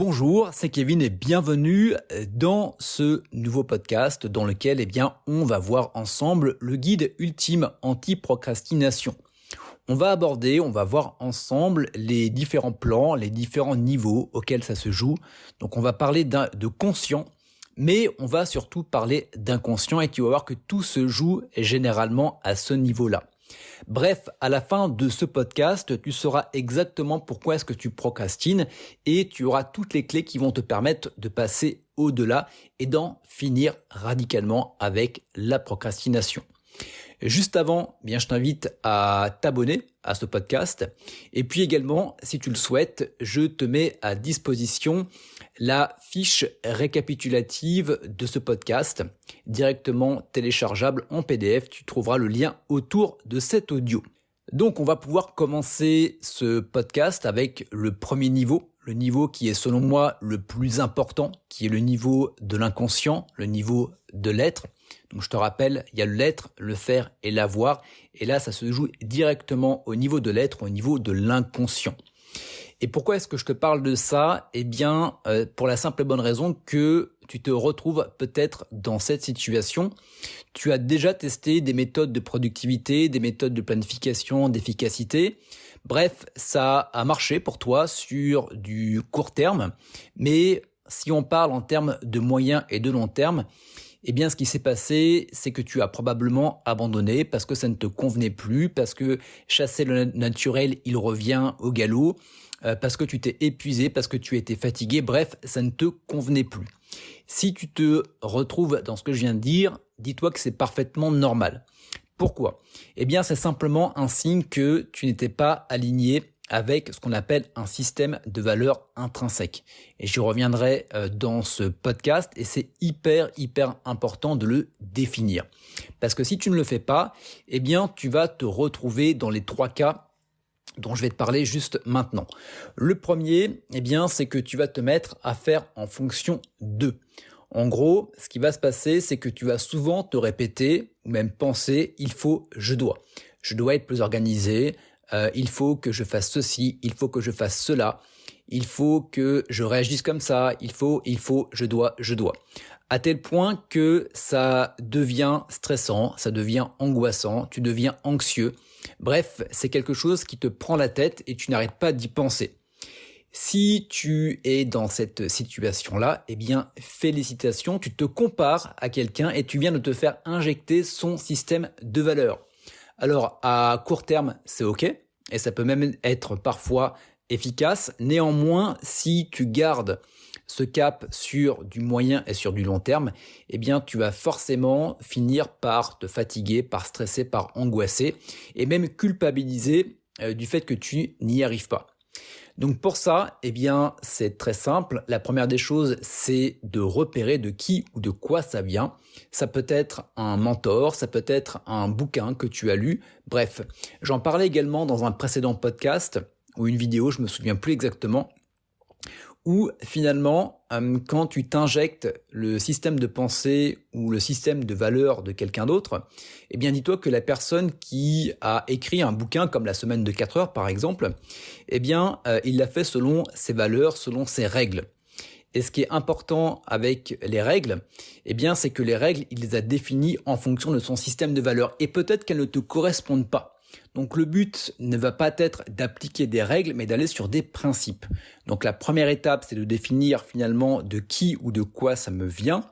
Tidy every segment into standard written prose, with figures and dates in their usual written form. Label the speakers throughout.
Speaker 1: Bonjour, c'est Kevin et bienvenue dans ce nouveau podcast dans lequel on va voir ensemble le guide ultime anti-procrastination. On va voir ensemble les différents plans, les différents niveaux auxquels ça se joue. Donc on va parler de conscient, mais on va surtout parler d'inconscient et tu vas voir que tout se joue généralement à ce niveau-là. Bref, à la fin de ce podcast, tu sauras exactement pourquoi est-ce que tu procrastines et tu auras toutes les clés qui vont te permettre de passer au-delà et d'en finir radicalement avec la procrastination. Juste avant, je t'invite à t'abonner à ce podcast. Et puis également, si tu le souhaites, je te mets à disposition la fiche récapitulative de ce podcast, directement téléchargeable en PDF. Tu trouveras le lien autour de cet audio. Donc, on va pouvoir commencer ce podcast avec le premier niveau, le niveau qui est selon moi le plus important, qui est le niveau de l'inconscient, le niveau de l'être. Donc je te rappelle, il y a l'être, le faire et l'avoir. Et là, ça se joue directement au niveau de l'être, au niveau de l'inconscient. Et pourquoi est-ce que je te parle de ça ? Pour la simple et bonne raison que tu te retrouves peut-être dans cette situation. Tu as déjà testé des méthodes de productivité, des méthodes de planification, d'efficacité. Bref, ça a marché pour toi sur du court terme. Mais si on parle en termes de moyen et de long terme, ce qui s'est passé, c'est que tu as probablement abandonné parce que ça ne te convenait plus, parce que chasser le naturel, il revient au galop, parce que tu t'es épuisé, parce que tu étais fatigué, bref, ça ne te convenait plus. Si tu te retrouves dans ce que je viens de dire, dis-toi que c'est parfaitement normal. Pourquoi ? C'est simplement un signe que tu n'étais pas aligné avec ce qu'on appelle un système de valeurs intrinsèques. Et j'y reviendrai dans ce podcast et c'est hyper important de le définir. Parce que si tu ne le fais pas, tu vas te retrouver dans les 3 cas dont je vais te parler juste maintenant. Le premier, c'est que tu vas te mettre à faire en fonction de. En gros, ce qui va se passer, c'est que tu vas souvent te répéter ou même penser « il faut, je dois ». Je dois être plus organisé, il faut que je fasse ceci, il faut que je fasse cela, il faut que je réagisse comme ça, il faut, je dois. À tel point que ça devient stressant, ça devient angoissant, tu deviens anxieux. Bref, c'est quelque chose qui te prend la tête et tu n'arrêtes pas d'y penser. Si tu es dans cette situation-là, félicitations, tu te compares à quelqu'un et tu viens de te faire injecter son système de valeurs. Alors, à court terme, c'est OK et ça peut même être parfois efficace. Néanmoins, si tu gardes ce cap sur du moyen et sur du long terme, tu vas forcément finir par te fatiguer, par stresser, par angoisser et même culpabiliser du fait que tu n'y arrives pas. Donc pour ça, c'est très simple. La première des choses, c'est de repérer de qui ou de quoi ça vient. Ça peut être un mentor, ça peut être un bouquin que tu as lu. Bref, j'en parlais également dans un précédent podcast ou une vidéo, je me souviens plus exactement, où finalement, quand tu t'injectes le système de pensée ou le système de valeurs de quelqu'un d'autre, dis-toi que la personne qui a écrit un bouquin comme La semaine de 4 heures par exemple, il l'a fait selon ses valeurs, selon ses règles. Et ce qui est important avec les règles, c'est que les règles, il les a définies en fonction de son système de valeurs et peut-être qu'elles ne te correspondent pas. Donc le but ne va pas être d'appliquer des règles, mais d'aller sur des principes. Donc la première étape, c'est de définir finalement de qui ou de quoi ça me vient,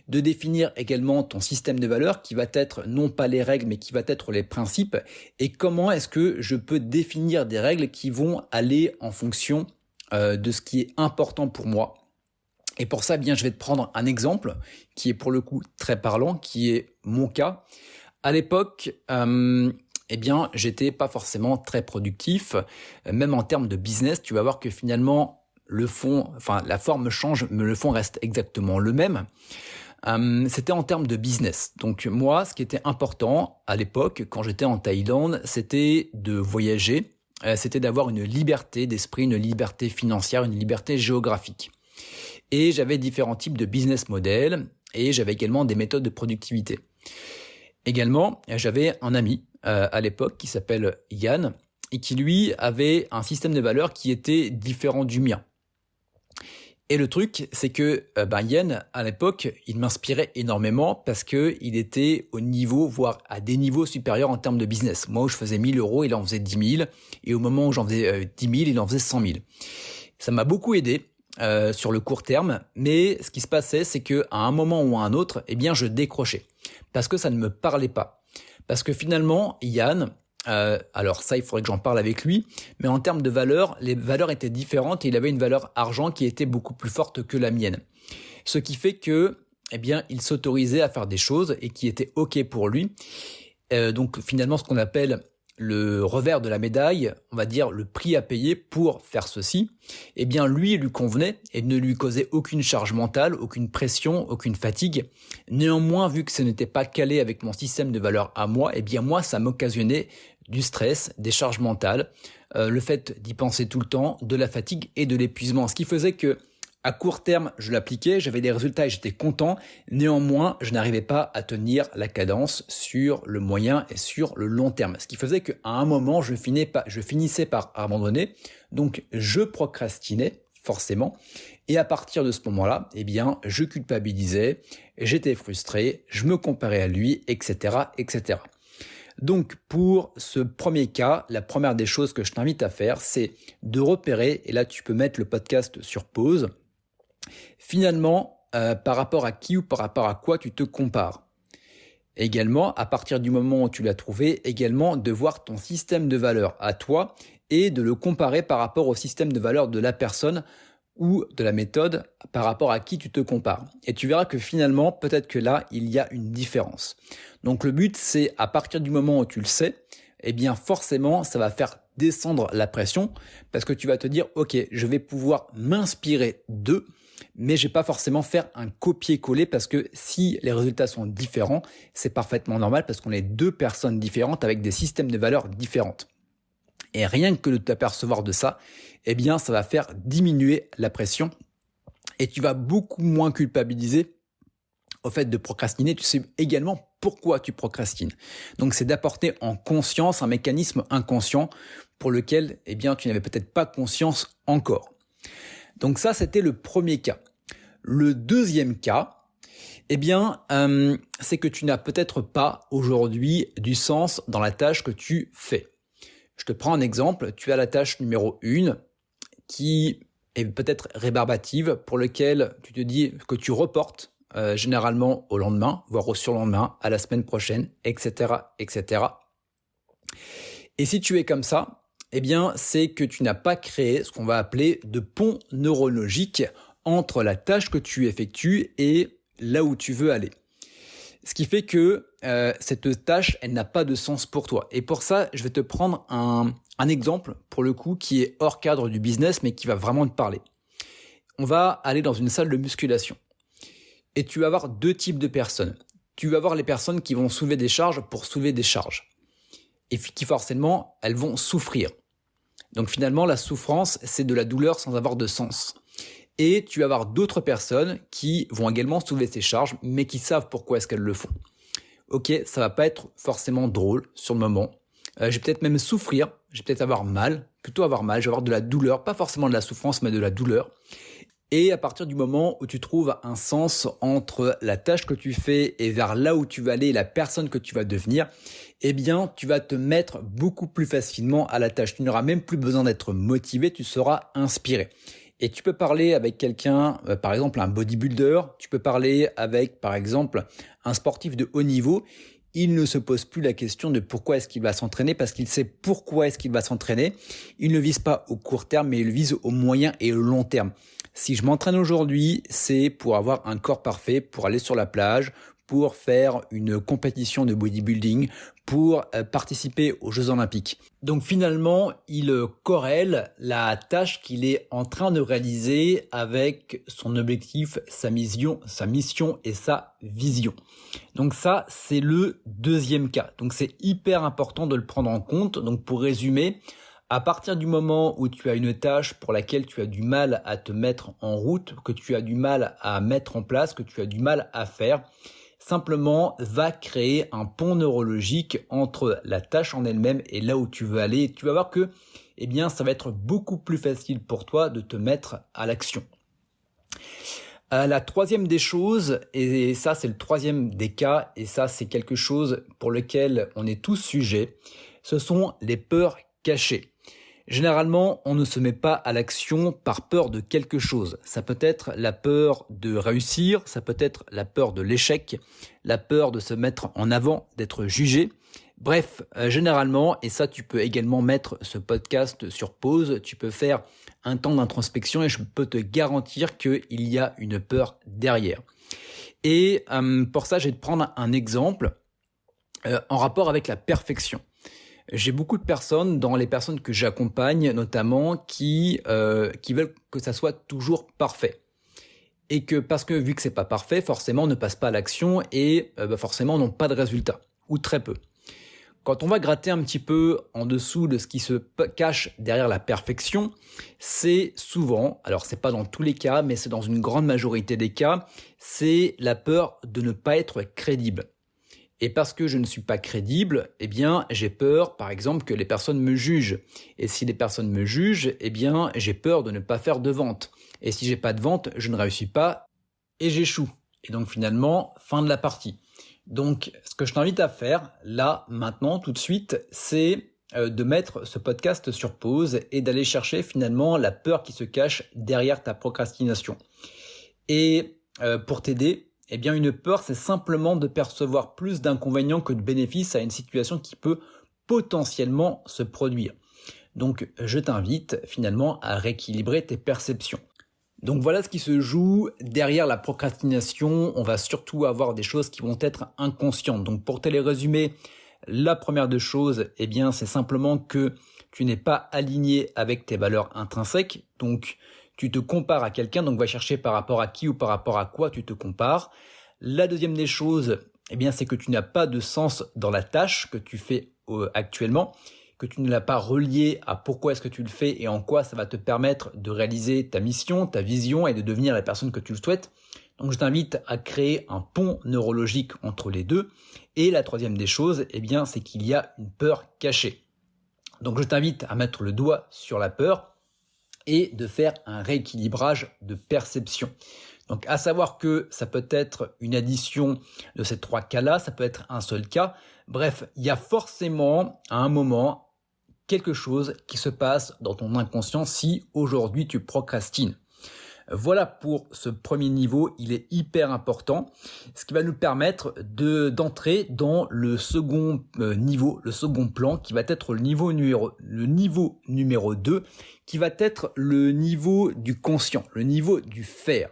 Speaker 1: de définir également ton système de valeurs qui va être non pas les règles, mais qui va être les principes, et comment est-ce que je peux définir des règles qui vont aller en fonction de ce qui est important pour moi. Et pour ça, je vais te prendre un exemple qui est pour le coup très parlant, qui est mon cas. À l'époque, j'étais pas forcément très productif, même en termes de business. Tu vas voir que finalement, la forme change, mais le fond reste exactement le même. C'était en termes de business. Donc moi, ce qui était important à l'époque, quand j'étais en Thaïlande, c'était de voyager, c'était d'avoir une liberté d'esprit, une liberté financière, une liberté géographique. Et j'avais différents types de business models et j'avais également des méthodes de productivité. Également, j'avais un ami à l'époque qui s'appelle Yann et qui lui avait un système de valeurs qui était différent du mien. Et le truc, c'est que Yen, à l'époque, il m'inspirait énormément parce que il était au niveau, voire à des niveaux supérieurs en termes de business. Moi, où je faisais 1000 euros, il en faisait 10 000. Et au moment où j'en faisais 10 000, il en faisait 100 000. Ça m'a beaucoup aidé sur le court terme. Mais ce qui se passait, c'est que à un moment ou à un autre, eh bien, je décrochais. Parce que ça ne me parlait pas. Parce que finalement, Yann, alors ça, il faudrait que j'en parle avec lui, mais en termes de valeur, les valeurs étaient différentes et il avait une valeur argent qui était beaucoup plus forte que la mienne. Ce qui fait que, eh bien, il s'autorisait à faire des choses et qui étaient OK pour lui. Donc finalement, ce qu'on appelle le revers de la médaille, on va dire le prix à payer pour faire ceci, eh bien lui, il lui convenait et ne lui causait aucune charge mentale, aucune pression, aucune fatigue. Néanmoins, vu que ce n'était pas calé avec mon système de valeurs à moi, eh bien moi, ça m'occasionnait du stress, des charges mentales, le fait d'y penser tout le temps, de la fatigue et de l'épuisement. Ce qui faisait que à court terme, je l'appliquais, j'avais des résultats et j'étais content. Néanmoins, je n'arrivais pas à tenir la cadence sur le moyen et sur le long terme. Ce qui faisait qu'à un moment, je finissais par abandonner. Donc, je procrastinais forcément. Et à partir de ce moment-là, eh bien, je culpabilisais, j'étais frustré, je me comparais à lui, etc., etc. Donc, pour ce premier cas, la première des choses que je t'invite à faire, c'est de repérer, et là, tu peux mettre le podcast sur pause, finalement, par rapport à qui ou par rapport à quoi tu te compares. Également, à partir du moment où tu l'as trouvé, également de voir ton système de valeurs à toi et de le comparer par rapport au système de valeurs de la personne ou de la méthode par rapport à qui tu te compares. Et tu verras que finalement, peut-être que là, il y a une différence. Donc le but, c'est à partir du moment où tu le sais, eh bien forcément, ça va faire descendre la pression parce que tu vas te dire, ok, je vais pouvoir m'inspirer d'eux, mais je vais pas forcément faire un copier-coller parce que si les résultats sont différents, c'est parfaitement normal parce qu'on est deux personnes différentes avec des systèmes de valeurs différentes. Et rien que de t'apercevoir de ça, eh bien, ça va faire diminuer la pression et tu vas beaucoup moins culpabiliser au fait de procrastiner. Tu sais également pourquoi tu procrastines. Donc, c'est d'apporter en conscience un mécanisme inconscient pour lequel, eh bien, tu n'avais peut-être pas conscience encore. Donc ça, c'était le premier cas. Le deuxième cas, eh bien, c'est que tu n'as peut-être pas aujourd'hui du sens dans la tâche que tu fais. Je te prends un exemple. Tu as la tâche numéro 1 qui est peut-être rébarbative, pour lequel tu te dis que tu reportes généralement au lendemain, voire au surlendemain, à la semaine prochaine, etc., etc. Et si tu es comme ça, eh bien, c'est que tu n'as pas créé ce qu'on va appeler de pont neurologique entre la tâche que tu effectues et là où tu veux aller. Ce qui fait que cette tâche, elle n'a pas de sens pour toi. Et pour ça, je vais te prendre un exemple, pour le coup, qui est hors cadre du business, mais qui va vraiment te parler. On va aller dans une salle de musculation. Et tu vas avoir deux types de personnes. Tu vas avoir les personnes qui vont soulever des charges pour soulever des charges. Et qui forcément, elles vont souffrir. Donc finalement, la souffrance, c'est de la douleur sans avoir de sens. Et tu vas avoir d'autres personnes qui vont également soulever ces charges, mais qui savent pourquoi est-ce qu'elles le font. Ok, ça va pas être forcément drôle sur le moment. Je vais peut-être même souffrir, je vais peut-être avoir mal, plutôt avoir mal, je vais avoir de la douleur, pas forcément de la souffrance, mais de la douleur. Et à partir du moment où tu trouves un sens entre la tâche que tu fais et vers là où tu vas aller, la personne que tu vas devenir, eh bien, tu vas te mettre beaucoup plus facilement à la tâche. Tu n'auras même plus besoin d'être motivé, tu seras inspiré. Et tu peux parler avec quelqu'un, par exemple un bodybuilder, tu peux parler avec, par exemple, un sportif de haut niveau. Il ne se pose plus la question de pourquoi est-ce qu'il va s'entraîner parce qu'il sait pourquoi est-ce qu'il va s'entraîner. Il ne vise pas au court terme, mais il vise au moyen et au long terme. Si je m'entraîne aujourd'hui, c'est pour avoir un corps parfait, pour aller sur la plage, pour faire une compétition de bodybuilding, pour participer aux Jeux Olympiques. Donc finalement, il corrèle la tâche qu'il est en train de réaliser avec son objectif, sa mission et sa vision. Donc ça, c'est le deuxième cas. Donc c'est hyper important de le prendre en compte. Donc pour résumer, à partir du moment où tu as une tâche pour laquelle tu as du mal à te mettre en route, que tu as du mal à mettre en place, que tu as du mal à faire, simplement va créer un pont neurologique entre la tâche en elle-même et là où tu veux aller. Et tu vas voir que, eh bien, ça va être beaucoup plus facile pour toi de te mettre à l'action. La troisième des choses, et ça c'est le troisième des cas, et ça c'est quelque chose pour lequel on est tous sujets, ce sont les peurs cachées. Généralement, on ne se met pas à l'action par peur de quelque chose. Ça peut être la peur de réussir, ça peut être la peur de l'échec, la peur de se mettre en avant, d'être jugé. Bref, généralement, et ça tu peux également mettre ce podcast sur pause, tu peux faire un temps d'introspection et je peux te garantir qu'il y a une peur derrière. Et pour ça, je vais te prendre un exemple en rapport avec la perfection. J'ai beaucoup de personnes, dans les personnes que j'accompagne notamment, qui veulent que ça soit toujours parfait. Et que parce que vu que c'est pas parfait, forcément ne passent pas à l'action et forcément n'ont pas de résultat, ou très peu. Quand on va gratter un petit peu en dessous de ce qui se cache derrière la perfection, c'est souvent, alors c'est pas dans tous les cas, mais c'est dans une grande majorité des cas, c'est la peur de ne pas être crédible. Et parce que je ne suis pas crédible, eh bien, j'ai peur, par exemple, que les personnes me jugent. Et si les personnes me jugent, eh bien, j'ai peur de ne pas faire de vente. Et si j'ai pas de vente, je ne réussis pas et j'échoue. Et donc finalement, fin de la partie. Donc, ce que je t'invite à faire, là, maintenant, tout de suite, c'est de mettre ce podcast sur pause et d'aller chercher finalement la peur qui se cache derrière ta procrastination. Et pour t'aider, eh bien, une peur, c'est simplement de percevoir plus d'inconvénients que de bénéfices à une situation qui peut potentiellement se produire. Donc, je t'invite finalement à rééquilibrer tes perceptions. Donc voilà ce qui se joue derrière la procrastination. On va surtout avoir des choses qui vont être inconscientes. Donc pour te les résumer, la première des choses, eh bien, c'est simplement que tu n'es pas aligné avec tes valeurs intrinsèques. Donc tu te compares à quelqu'un, donc va chercher par rapport à qui ou par rapport à quoi tu te compares. La deuxième des choses, eh bien, c'est que tu n'as pas de sens dans la tâche que tu fais actuellement, que tu ne l'as pas relié à pourquoi est-ce que tu le fais et en quoi ça va te permettre de réaliser ta mission, ta vision et de devenir la personne que tu le souhaites. Donc je t'invite à créer un pont neurologique entre les deux. Et la troisième des choses, eh bien, c'est qu'il y a une peur cachée. Donc je t'invite à mettre le doigt sur la peur et de faire un rééquilibrage de perception. Donc à savoir que ça peut être une addition de ces trois cas-là, ça peut être un seul cas. Bref, il y a forcément à un moment quelque chose qui se passe dans ton inconscient si aujourd'hui tu procrastines. Voilà pour ce premier niveau, il est hyper important, ce qui va nous permettre d'entrer dans le second niveau, le second plan, qui va être le niveau numéro 2, qui va être le niveau du conscient, le niveau du faire.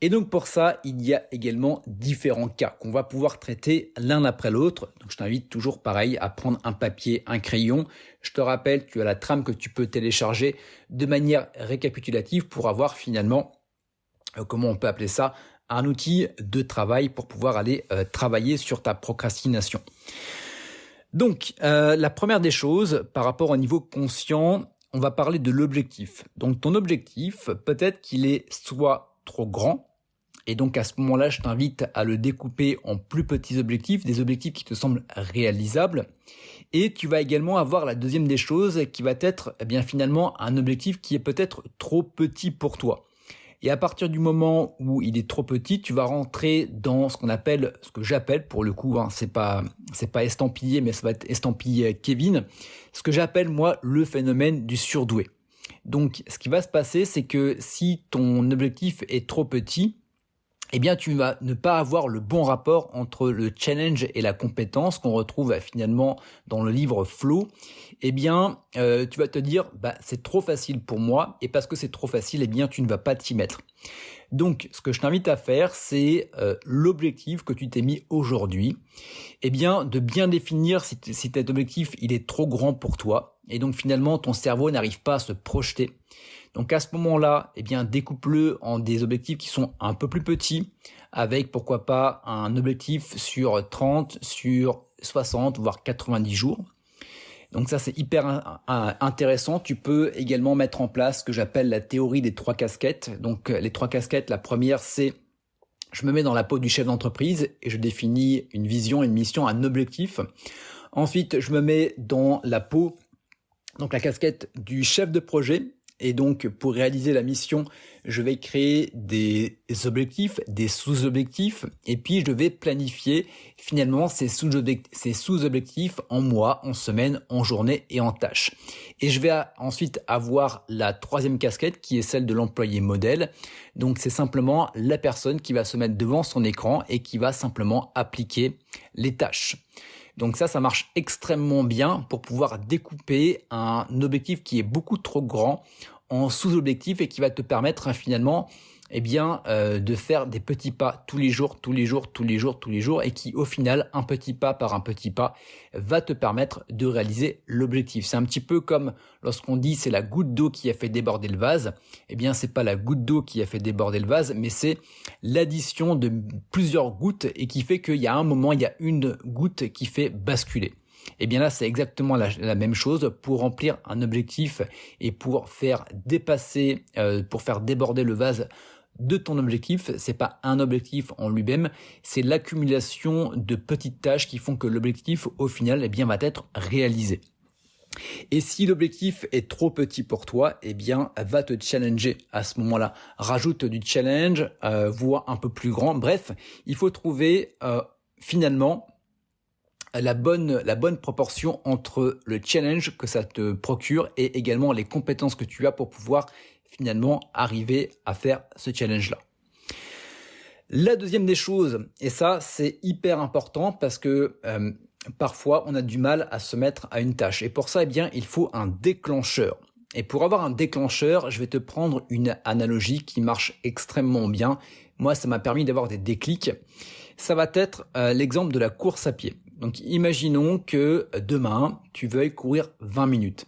Speaker 1: Et donc pour ça, il y a également différents cas qu'on va pouvoir traiter l'un après l'autre. Donc je t'invite toujours pareil à prendre un papier, un crayon. Je te rappelle, tu as la trame que tu peux télécharger de manière récapitulative pour avoir finalement, comment on peut appeler ça, un outil de travail pour pouvoir aller travailler sur ta procrastination. Donc la première des choses par rapport au niveau conscient, on va parler de l'objectif. Donc ton objectif, peut-être qu'il est soit trop grand, et donc à ce moment-là, je t'invite à le découper en plus petits objectifs, des objectifs qui te semblent réalisables. Et tu vas également avoir la deuxième des choses qui va être eh bien finalement un objectif qui est peut-être trop petit pour toi. Et à partir du moment où il est trop petit, tu vas rentrer dans ce que j'appelle pour le coup, c'est pas estampillé, mais ça va être estampillé Kevin, ce que j'appelle moi le phénomène du surdoué. Donc ce qui va se passer, c'est que si ton objectif est trop petit, eh bien, tu vas ne pas avoir le bon rapport entre le challenge et la compétence qu'on retrouve finalement dans le livre Flow. Eh bien, tu vas te dire, c'est trop facile pour moi, et parce que c'est trop facile, eh bien, tu ne vas pas t'y mettre. Donc, ce que je t'invite à faire, c'est l'objectif que tu t'es mis aujourd'hui, eh bien, de bien définir si cet objectif, il est trop grand pour toi, et donc finalement, ton cerveau n'arrive pas à se projeter. Donc à ce moment-là, eh bien découpe-le en des objectifs qui sont un peu plus petits, avec pourquoi pas un objectif sur 30, sur 60, voire 90 jours. Donc ça c'est hyper intéressant. Tu peux également mettre en place ce que j'appelle la théorie des trois casquettes. Donc les trois casquettes, la première c'est je me mets dans la peau du chef d'entreprise et je définis une vision, une mission, un objectif. Ensuite, je me mets dans la peau, donc la casquette du chef de projet. Et donc, pour réaliser la mission, je vais créer des objectifs, des sous-objectifs, et puis je vais planifier finalement ces sous-objectifs en mois, en semaines, en journées et en tâches. Et je vais ensuite avoir la troisième casquette qui est celle de l'employé modèle. Donc, c'est simplement la personne qui va se mettre devant son écran et qui va simplement appliquer les tâches. Donc ça marche extrêmement bien pour pouvoir découper un objectif qui est beaucoup trop grand en sous-objectifs et qui va te permettre finalement de faire des petits pas tous les jours et qui au final, un petit pas par un petit pas, va te permettre de réaliser l'objectif. C'est un petit peu comme lorsqu'on dit c'est la goutte d'eau qui a fait déborder le vase. C'est pas la goutte d'eau qui a fait déborder le vase, mais c'est l'addition de plusieurs gouttes et qui fait qu'il y a un moment, il y a une goutte qui fait basculer. Là, c'est exactement la même chose pour remplir un objectif et pour faire déborder le vase de ton objectif. C'est pas un objectif en lui-même, c'est l'accumulation de petites tâches qui font que l'objectif, au final, va être réalisé. Et si l'objectif est trop petit pour toi, va te challenger à ce moment-là. Rajoute du challenge, voire un peu plus grand. Bref, il faut trouver finalement la bonne proportion entre le challenge que ça te procure et également les compétences que tu as pour pouvoir finalement arriver à faire ce challenge-là. La deuxième des choses, et ça c'est hyper important parce que parfois on a du mal à se mettre à une tâche et pour ça il faut un déclencheur. Et pour avoir un déclencheur, je vais te prendre une analogie qui marche extrêmement bien. Moi, ça m'a permis d'avoir des déclics. Ça va être l'exemple de la course à pied. Donc, imaginons que demain, tu veuilles courir 20 minutes.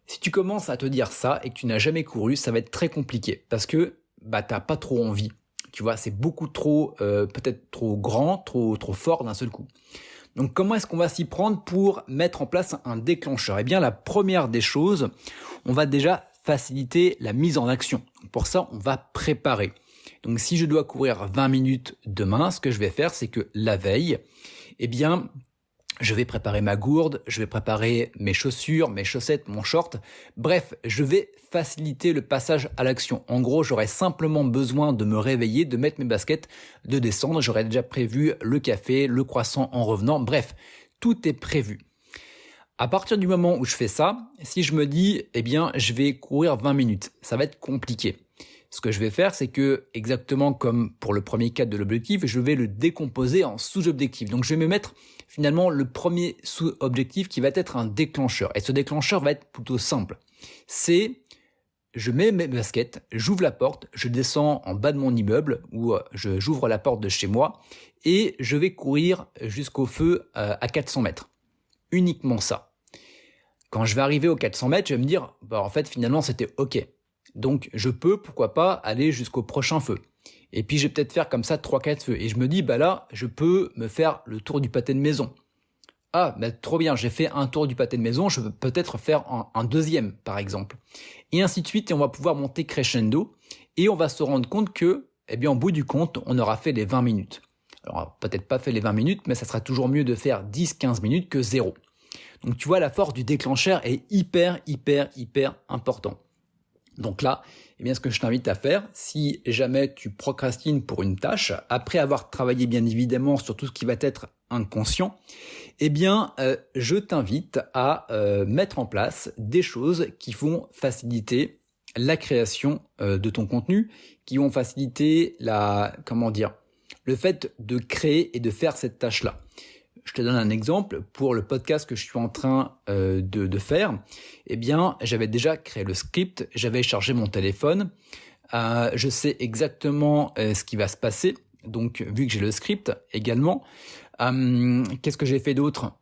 Speaker 1: Si tu commences à te dire ça et que tu n'as jamais couru, ça va être très compliqué parce que t'as pas trop envie. Tu vois, c'est beaucoup trop, peut-être trop grand, trop fort d'un seul coup. Donc, comment est-ce qu'on va s'y prendre pour mettre en place un déclencheur ? La première des choses, on va déjà faciliter la mise en action. Pour ça, on va préparer. Donc, si je dois courir 20 minutes demain, ce que je vais faire, c'est que la veille, je vais préparer ma gourde, je vais préparer mes chaussures, mes chaussettes, mon short. Bref, je vais faciliter le passage à l'action. En gros, j'aurais simplement besoin de me réveiller, de mettre mes baskets, de descendre. J'aurais déjà prévu le café, le croissant en revenant. Bref, tout est prévu. À partir du moment où je fais ça, si je me dis, je vais courir 20 minutes, ça va être compliqué. Ce que je vais faire, c'est que, exactement comme pour le premier cadre de l'objectif, je vais le décomposer en sous-objectifs. Donc, je vais me mettre finalement le premier sous-objectif qui va être un déclencheur. Et ce déclencheur va être plutôt simple. C'est, je mets mes baskets, j'ouvre la porte, je descends en bas de mon immeuble ou j'ouvre la porte de chez moi et je vais courir jusqu'au feu à 400 mètres. Uniquement ça. Quand je vais arriver aux 400 mètres, je vais me dire, en fait, finalement, c'était OK. Donc, je peux, pourquoi pas, aller jusqu'au prochain feu. Et puis, je vais peut-être faire comme ça 3-4 feux. Et je me dis, là, je peux me faire le tour du pâté de maison. Ah, trop bien, j'ai fait un tour du pâté de maison, je peux peut-être faire un deuxième, par exemple. Et ainsi de suite, et on va pouvoir monter crescendo. Et on va se rendre compte que, au bout du compte, on aura fait les 20 minutes. Alors, peut-être pas fait les 20 minutes, mais ça sera toujours mieux de faire 10-15 minutes que 0. Donc, tu vois, la force du déclencheur est hyper important. Donc là, ce que je t'invite à faire, si jamais tu procrastines pour une tâche, après avoir travaillé bien évidemment sur tout ce qui va être inconscient, je t'invite à mettre en place des choses qui vont faciliter la création de ton contenu, qui vont faciliter le fait de créer et de faire cette tâche-là. Je te donne un exemple. Pour le podcast que je suis en train de faire, j'avais déjà créé le script, j'avais chargé mon téléphone, je sais exactement ce qui va se passer. Donc, vu que j'ai le script également, qu'est-ce que j'ai fait d'autre ?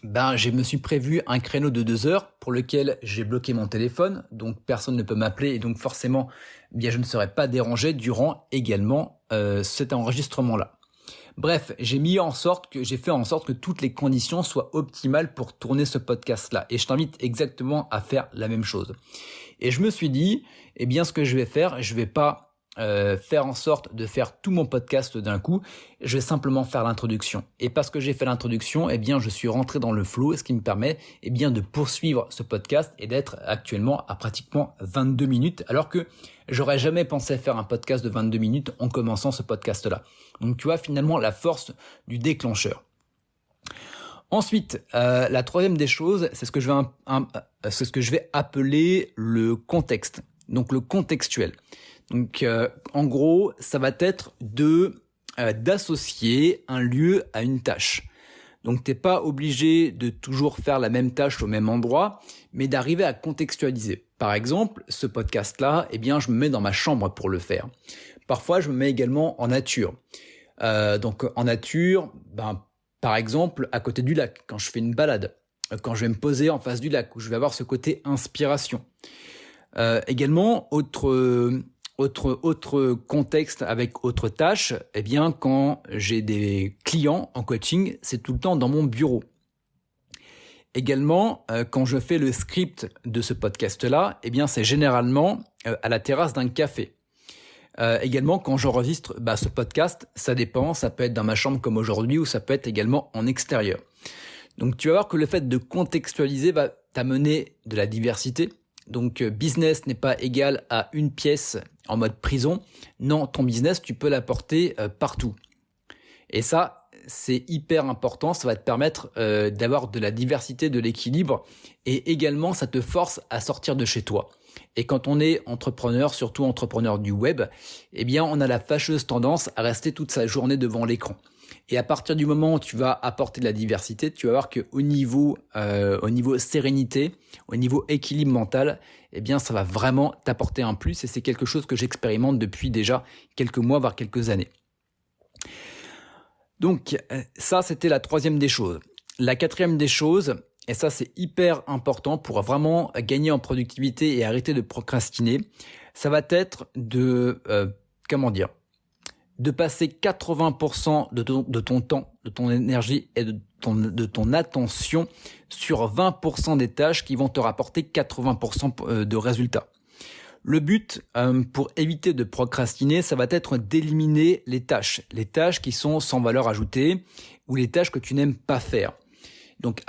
Speaker 1: Je me suis prévu un créneau de 2 heures pour lequel j'ai bloqué mon téléphone, donc personne ne peut m'appeler et donc forcément, je ne serai pas dérangé durant également cet enregistrement-là. Bref, j'ai fait en sorte que toutes les conditions soient optimales pour tourner ce podcast-là. Et je t'invite exactement à faire la même chose. Et je me suis dit, ce que je vais faire, je vais pas faire en sorte de faire tout mon podcast d'un coup. Je vais simplement faire l'introduction. Et parce que j'ai fait l'introduction, eh bien, je suis rentré dans le flow, ce qui me permet, eh bien, de poursuivre ce podcast et d'être actuellement à pratiquement 22 minutes, alors que j'aurais jamais pensé faire un podcast de 22 minutes en commençant ce podcast-là. Donc, tu vois finalement la force du déclencheur. Ensuite, la troisième des choses, c'est ce que je vais appeler le contexte. Donc, le contextuel. Donc, en gros, ça va être d'associer un lieu à une tâche. Donc, t'es pas obligé de toujours faire la même tâche au même endroit, mais d'arriver à contextualiser. Par exemple, ce podcast-là, eh bien, je me mets dans ma chambre pour le faire. Parfois, je me mets également en nature. Donc, en nature, par exemple, à côté du lac, quand je fais une balade, quand je vais me poser en face du lac, où je vais avoir ce côté inspiration. Également, autre contexte avec autre tâche, eh bien, quand j'ai des clients en coaching, c'est tout le temps dans mon bureau. Également, quand je fais le script de ce podcast-là, eh bien, c'est généralement à la terrasse d'un café. Également, quand j'enregistre ce podcast, ça dépend, ça peut être dans ma chambre comme aujourd'hui ou ça peut être également en extérieur. Donc, tu vas voir que le fait de contextualiser va t'amener de la diversité. Donc, business n'est pas égal à une pièce en mode prison. Non, ton business, tu peux l'apporter partout. Et ça, c'est hyper important. Ça va te permettre d'avoir de la diversité, de l'équilibre. Et également, ça te force à sortir de chez toi. Et quand on est entrepreneur, surtout entrepreneur du web, eh bien, on a la fâcheuse tendance à rester toute sa journée devant l'écran. Et à partir du moment où tu vas apporter de la diversité, tu vas voir qu'au niveau sérénité, au niveau équilibre mental, eh bien, ça va vraiment t'apporter un plus. Et c'est quelque chose que j'expérimente depuis déjà quelques mois, voire quelques années. Donc, ça, c'était la troisième des choses. La quatrième des choses, et ça, c'est hyper important pour vraiment gagner en productivité et arrêter de procrastiner, ça va être de passer 80% de ton temps, de ton énergie et de ton attention sur 20% des tâches qui vont te rapporter 80% de résultats. Le but pour éviter de procrastiner, ça va être d'éliminer les tâches qui sont sans valeur ajoutée ou les tâches que tu n'aimes pas faire. Donc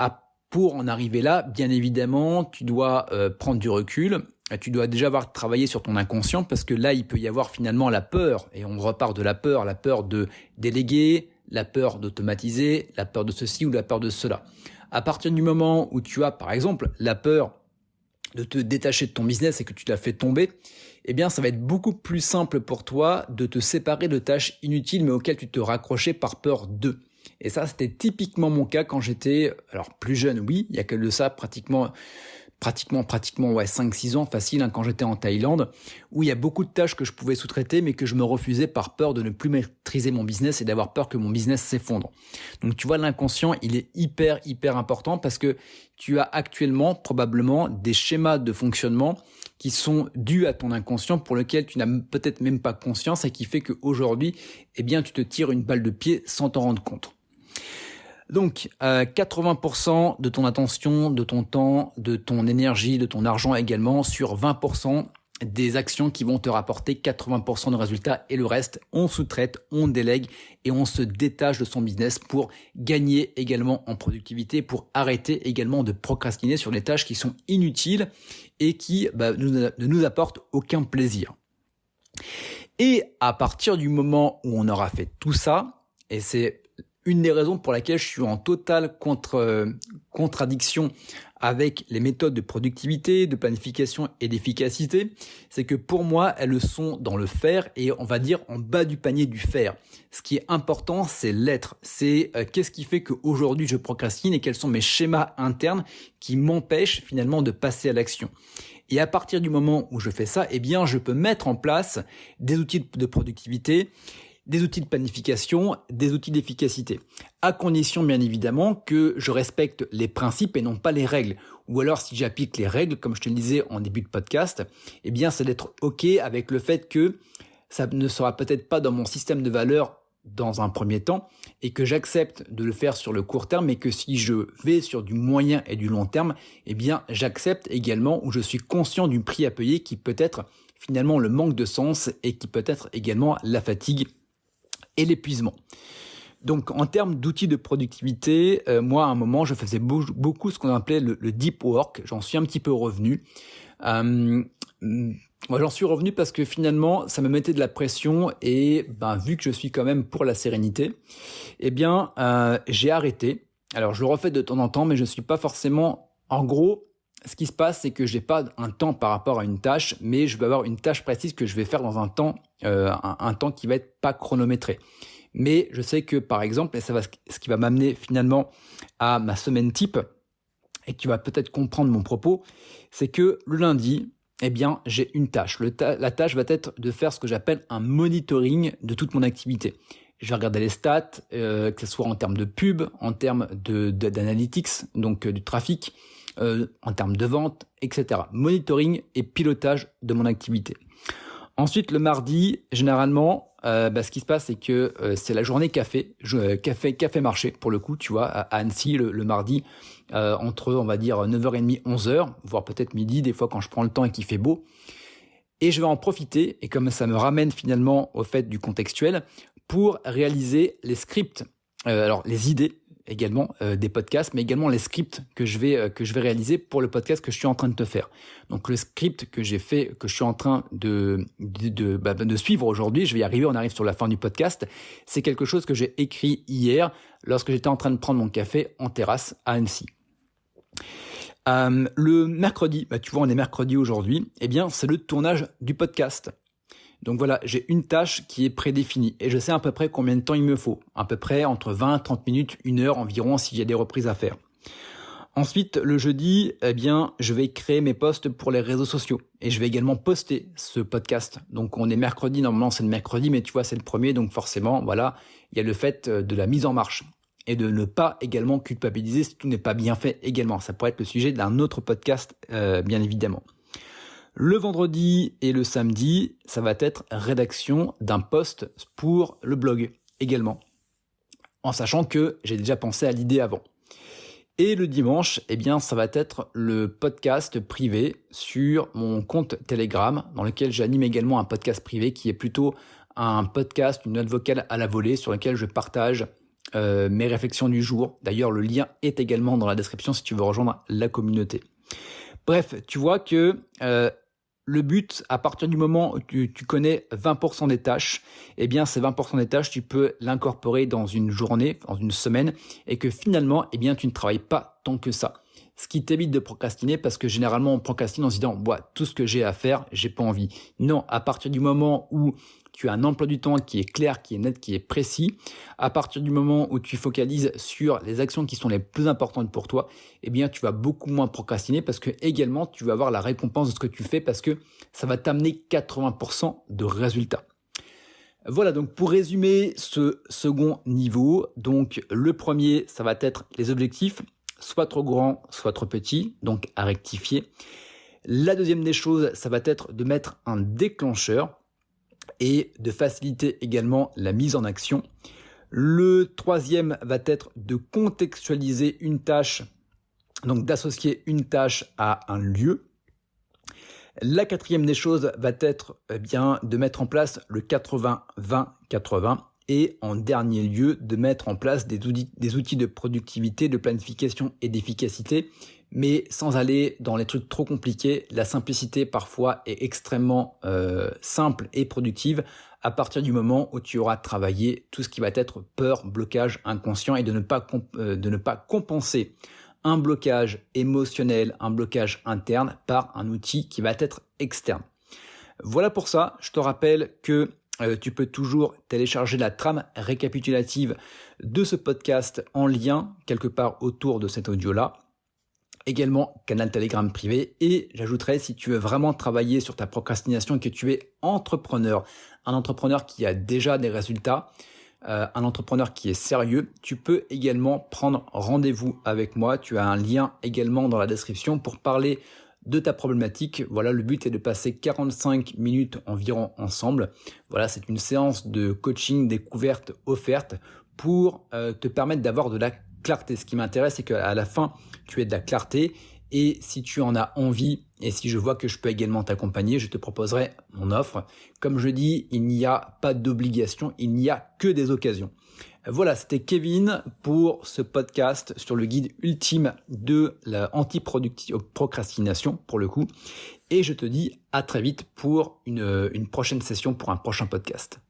Speaker 1: pour en arriver là, bien évidemment, tu dois prendre du recul. Tu dois déjà avoir travaillé sur ton inconscient parce que là, il peut y avoir finalement la peur. Et on repart de la peur de déléguer, la peur d'automatiser, la peur de ceci ou la peur de cela. À partir du moment où tu as, par exemple, la peur de te détacher de ton business et que tu l'as fait tomber, eh bien, ça va être beaucoup plus simple pour toi de te séparer de tâches inutiles mais auxquelles tu te raccrochais par peur d'eux. Et ça, c'était typiquement mon cas quand j'étais, plus jeune, oui, il y a que de ça pratiquement 5-6 ans facile quand j'étais en Thaïlande, où il y a beaucoup de tâches que je pouvais sous-traiter mais que je me refusais par peur de ne plus maîtriser mon business et d'avoir peur que mon business s'effondre. Donc tu vois, l'inconscient, il est hyper important parce que tu as actuellement probablement des schémas de fonctionnement qui sont dus à ton inconscient pour lequel tu n'as peut-être même pas conscience et qui fait qu'aujourd'hui, eh bien, tu te tires une balle de pied sans t'en rendre compte. Donc, 80% de ton attention, de ton temps, de ton énergie, de ton argent également sur 20% des actions qui vont te rapporter 80% de résultats et le reste, on sous-traite, on délègue et on se détache de son business pour gagner également en productivité, pour arrêter également de procrastiner sur les tâches qui sont inutiles et qui ne nous apportent aucun plaisir. Et à partir du moment où on aura fait tout ça, et c'est une des raisons pour laquelle je suis en totale contradiction avec les méthodes de productivité, de planification et d'efficacité, c'est que pour moi, elles sont dans le faire et on va dire en bas du panier du faire. Ce qui est important, c'est l'être. C'est qu'est-ce qui fait qu'aujourd'hui je procrastine et quels sont mes schémas internes qui m'empêchent finalement de passer à l'action. Et à partir du moment où je fais ça, eh bien, je peux mettre en place des outils de productivité, des outils de planification, des outils d'efficacité. À condition, bien évidemment, que je respecte les principes et non pas les règles. Ou alors, si j'applique les règles, comme je te le disais en début de podcast, eh bien, c'est d'être OK avec le fait que ça ne sera peut-être pas dans mon système de valeurs dans un premier temps et que j'accepte de le faire sur le court terme et que si je vais sur du moyen et du long terme, eh bien, j'accepte également ou je suis conscient du prix à payer qui peut être finalement le manque de sens et qui peut être également la fatigue et l'épuisement. Donc en termes d'outils de productivité, moi à un moment je faisais beaucoup ce qu'on appelait le deep work, j'en suis un petit peu revenu. Moi j'en suis revenu parce que finalement ça me mettait de la pression et vu que je suis quand même pour la sérénité, j'ai arrêté. Alors je le refais de temps en temps mais je ne suis pas forcément, en gros ce qui se passe c'est que j'ai pas un temps par rapport à une tâche, mais je vais avoir une tâche précise que je vais faire dans un temps, un temps qui va être pas chronométré. Mais je sais que par exemple, et ce qui va m'amener finalement à ma semaine type, et tu vas peut-être comprendre mon propos, c'est que le lundi, j'ai une tâche. La tâche va être de faire ce que j'appelle un monitoring de toute mon activité. Je vais regarder les stats, que ce soit en termes de pub, en termes d'analytics, donc du trafic, en termes de vente, etc. Monitoring et pilotage de mon activité. Ensuite, le mardi, généralement, ce qui se passe, c'est que c'est la journée café marché pour le coup, tu vois, à Annecy le mardi, entre, on va dire, 9h30, 11h, voire peut-être midi, des fois quand je prends le temps et qu'il fait beau. Et je vais en profiter, et comme ça me ramène finalement au fait du contextuel, pour réaliser les scripts, alors les idées également des podcasts, mais également les scripts que je vais réaliser pour le podcast que je suis en train de te faire. Donc le script que j'ai fait, que je suis en train de suivre aujourd'hui, je vais y arriver, on arrive sur la fin du podcast, c'est quelque chose que j'ai écrit hier lorsque j'étais en train de prendre mon café en terrasse à Annecy. Le mercredi, tu vois on est mercredi aujourd'hui, c'est le tournage du podcast. Donc voilà, j'ai une tâche qui est prédéfinie et je sais à peu près combien de temps il me faut. À peu près entre 20, 30 minutes, 1 heure environ si j'ai des reprises à faire. Ensuite, le jeudi, je vais créer mes posts pour les réseaux sociaux et je vais également poster ce podcast. Donc on est mercredi, normalement c'est le mercredi, mais tu vois c'est le premier, donc forcément, voilà, il y a le fait de la mise en marche et de ne pas également culpabiliser si tout n'est pas bien fait également. Ça pourrait être le sujet d'un autre podcast, bien évidemment. Le vendredi et le samedi, ça va être rédaction d'un post pour le blog également, en sachant que j'ai déjà pensé à l'idée avant. Et le dimanche, ça va être le podcast privé sur mon compte Telegram, dans lequel j'anime également un podcast privé qui est plutôt un podcast, une note vocale à la volée, sur lequel je partage mes réflexions du jour. D'ailleurs, le lien est également dans la description si tu veux rejoindre la communauté. Bref, tu vois que le but, à partir du moment où tu connais 20% des tâches, ces 20% des tâches, tu peux l'incorporer dans une journée, dans une semaine, et que finalement, tu ne travailles pas tant que ça. Ce qui t'évite de procrastiner, parce que généralement, on procrastine en se disant, tout ce que j'ai à faire, j'ai pas envie. Non, à partir du moment où tu as un emploi du temps qui est clair, qui est net, qui est précis, à partir du moment où tu focalises sur les actions qui sont les plus importantes pour toi, tu vas beaucoup moins procrastiner parce que également tu vas avoir la récompense de ce que tu fais parce que ça va t'amener 80% de résultats. Voilà, donc pour résumer ce second niveau, donc le premier, ça va être les objectifs, soit trop grands, soit trop petits, donc à rectifier. La deuxième des choses, ça va être de mettre un déclencheur et de faciliter également la mise en action. Le troisième va être de contextualiser une tâche, donc d'associer une tâche à un lieu. La quatrième des choses va être de mettre en place le 80-20-80 et en dernier lieu de mettre en place des outils de productivité, de planification et d'efficacité, mais sans aller dans les trucs trop compliqués. La simplicité parfois est extrêmement simple et productive à partir du moment où tu auras travaillé tout ce qui va être peur, blocage inconscient et de ne pas compenser un blocage émotionnel, un blocage interne par un outil qui va être externe. Voilà pour ça, je te rappelle que tu peux toujours télécharger la trame récapitulative de ce podcast en lien quelque part autour de cet audio-là. Également, canal Telegram privé et j'ajouterai si tu veux vraiment travailler sur ta procrastination et que tu es entrepreneur, un entrepreneur qui a déjà des résultats, un entrepreneur qui est sérieux, tu peux également prendre rendez-vous avec moi. Tu as un lien également dans la description pour parler de ta problématique. Voilà, le but est de passer 45 minutes environ ensemble. Voilà, c'est une séance de coaching découverte offerte pour te permettre d'avoir de la clarté. Ce qui m'intéresse, c'est qu'à la fin, tu aies de la clarté Et si tu en as envie et si je vois que je peux également t'accompagner, je te proposerai mon offre. Comme je dis, il n'y a pas d'obligation, il n'y a que des occasions. Voilà, c'était Kevin pour ce podcast sur le guide ultime de la anti-procrastination pour le coup. Et je te dis à très vite pour une prochaine session, pour un prochain podcast.